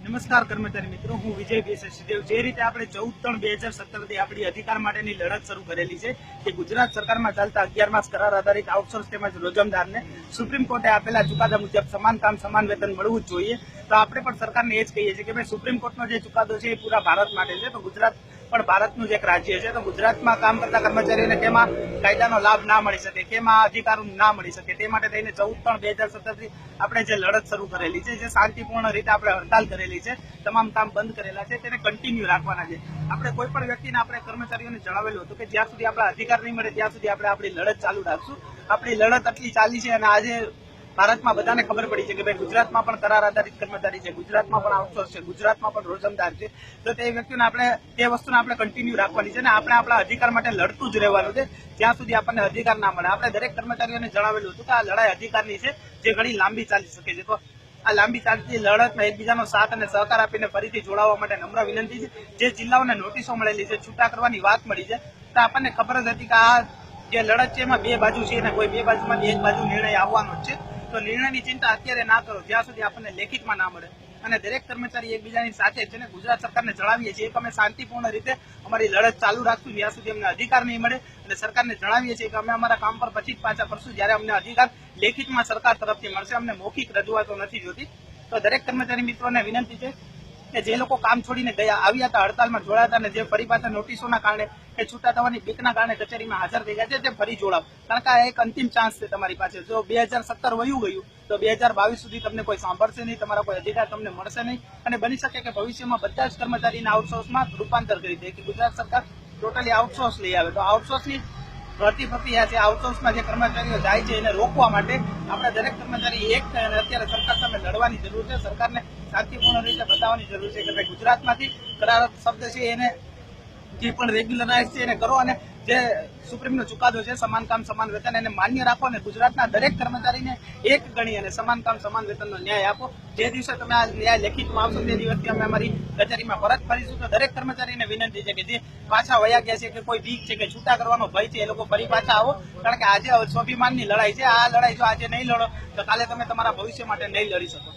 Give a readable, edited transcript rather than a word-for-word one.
નમસ્કાર કર્મચારી મિત્રો, હું વિજય બેસેશદેવ। જે રીતે આપણે 14/3/2017 આપણી અધિકાર માટેની લડત શરૂ કરેલી છે કે ગુજરાત સરકારમાં ચાલતા 11 માસ કરાર આધારિત આઉટસોર્સ તેમજ રોજમદારને સુપ્રીમ કોર્ટે આપેલા ચુકાદા મુજબ સમાન કામ સમાન વેતન મળવું જ જોઈએ। તો આપણે પણ સરકારને એ જ કહીએ છીએ કે ભાઈ સુપ્રીમ કોર્ટનો જે ચુકાદો છે એ પૂરા ભારત માટે છે, તો ગુજરાત પણ ભારતનું જ એક રાજ્ય છે, તો ગુજરાતમાં કામ કરતા કર્મચારીઓને કેમાં કાયદાનો લાભ ના મળી શકે, કેમાં અધિકારો ના મળી શકે, તે માટે થઈને 14/3/2017 આપણે જે લડત શરૂ કરેલી છે, જે શાંતિપૂર્ણ રીતે આપણે હડતાલ કરેલી છે, તમામ કામ બંધ કરેલા છે, તેને કન્ટિન્યુ રાખવાના છે। આપણે કોઈ પણ વ્યક્તિને આપણે કર્મચારીઓને જણાવેલું હતું કે જ્યાં સુધી આપણા અધિકાર નહીં મળે ત્યાં સુધી આપણે આપણી લડત ચાલુ રાખશું। આપણી લડત આટલી ચાલી છે અને આજે ભારતમાં બધાને ખબર પડી છે કે ભાઈ ગુજરાતમાં પણ કરાર આધારિત કર્મચારી છે, ગુજરાતમાં પણ આઉટસોર્સ છે, ગુજરાતમાં પણ રોજમદાર છે, તો તે વ્યક્તિને આપણે તે વસ્તુને આપણે કન્ટિન્યુ રાખવાની છે અને આપણે આપણા અધિકાર માટે લડતું જ રહેવાનું છે જ્યાં સુધી આપણને અધિકાર ના મળે। આપણે દરેક કર્મચારીઓને જણાવેલું હતું કે આ લડાઈ અધિકારની છે, જે ઘણી લાંબી ચાલી શકે છે, તો આ લાંબી ચાલતી લડતમાં એકબીજાનો સાથ અને સહકાર આપીને ફરીથી જોડાવા માટે નમ્ર વિનંતી છે। જે જિલ્લાઓને નોટિસો મળેલી છે, છૂટા કરવાની વાત મળી છે, તો આપણને ખબર જ હતી કે આ જે લડત છે એમાં બે બાજુ છે અને કોઈ બે બાજુમાંથી એક બાજુ નિર્ણય આવવાનો જ છે, તો નિર્ણયની ચિંતા અત્યારે ના કરો જ્યાં સુધી આપણને લેખિતમાં ના મળે। અને દરેક કર્મચારી એકબીજાની સાથે છે ને ગુજરાત સરકારને જણાવીએ છીએ કે અમે શાંતિપૂર્ણ રીતે અમારી લડત ચાલુ રાખશું જ્યાં સુધી અમને અધિકાર નહીં મળે, અને સરકારને જણાવીએ છીએ કે અમે અમારા કામ પર પછી જ પાછા ફરશું જ્યારે અમને અધિકાર લેખિતમાં સરકાર તરફથી મળશે, અમને મૌખિક રજૂઆતો નથી જોતી। તો દરેક કર્મચારી મિત્રોને વિનંતી છે કે જે લોકો કામ છોડીને આવ્યા હતા, હડતાલમાં જોડાયા હતા અને જે ફરી પાછા નોટિસોના કારણે કે છૂટા થવાની બીકના કારણે કચેરીમાં હાજર થઈ ગયા છે, તે ફરી જોડાવ, કારણ કે આ એક અંતિમ ચાન્સ છે તમારી પાસે। જો 2017 વયું ગયું તો 2022 સુધી તમને કોઈ સાંભળશે નહીં, તમારા કોઈ અધિકાર તમને મળશે નહીં, અને બની શકે કે ભવિષ્યમાં બધા જ કર્મચારીના આઉટસોર્સમાં રૂપાંતર કરી દે કે ગુજરાત સરકાર ટોટલી આઉટસોર્સ લઈ આવે। તો આઉટસોર્સની ભરતી પ્રક્રિયા છે, આઉટસોર્સમાં જે કર્મચારીઓ જાય છે એને રોકવા માટે આપણે દરેક કર્મચારી એક થાય અને અત્યારે સરકાર સામે લડવાની જરૂર છે। સરકારને શાંતિપૂર્ણ રીતે બતાવવાની જરૂર છે કે ભાઈ ગુજરાતમાંથી કરાર શબ્દ છે એને જે પણ રેગ્યુલરાઇઝ છે એને કરો, અને જે સુપ્રીમનો ચુકાદો છે સમાન કામ સમાન વેતન એને માન્ય રાખો અને ગુજરાતના દરેક કર્મચારીને એક ગણી અને સમાન કામ સમાન વેતનનો ન્યાય આપો। જે દિવસે તમે આ ન્યાય લેખિતમાં આવશો તે દિવસથી અમે અમારી કચેરીમાં પરત ફરીશું। તો દરેક કર્મચારીને વિનંતી છે કે જે પાછા વયા ગયા છે કે કોઈ બીક છે કે છૂટા કરવાનો ભય છે, એ લોકો ફરી પાછા આવો, કારણ કે આજે સ્વાભિમાનની લડાઈ છે। આ લડાઈ જો આજે નહીં લડો તો કાલે તમે તમારા ભવિષ્ય માટે નહીં લડી શકો।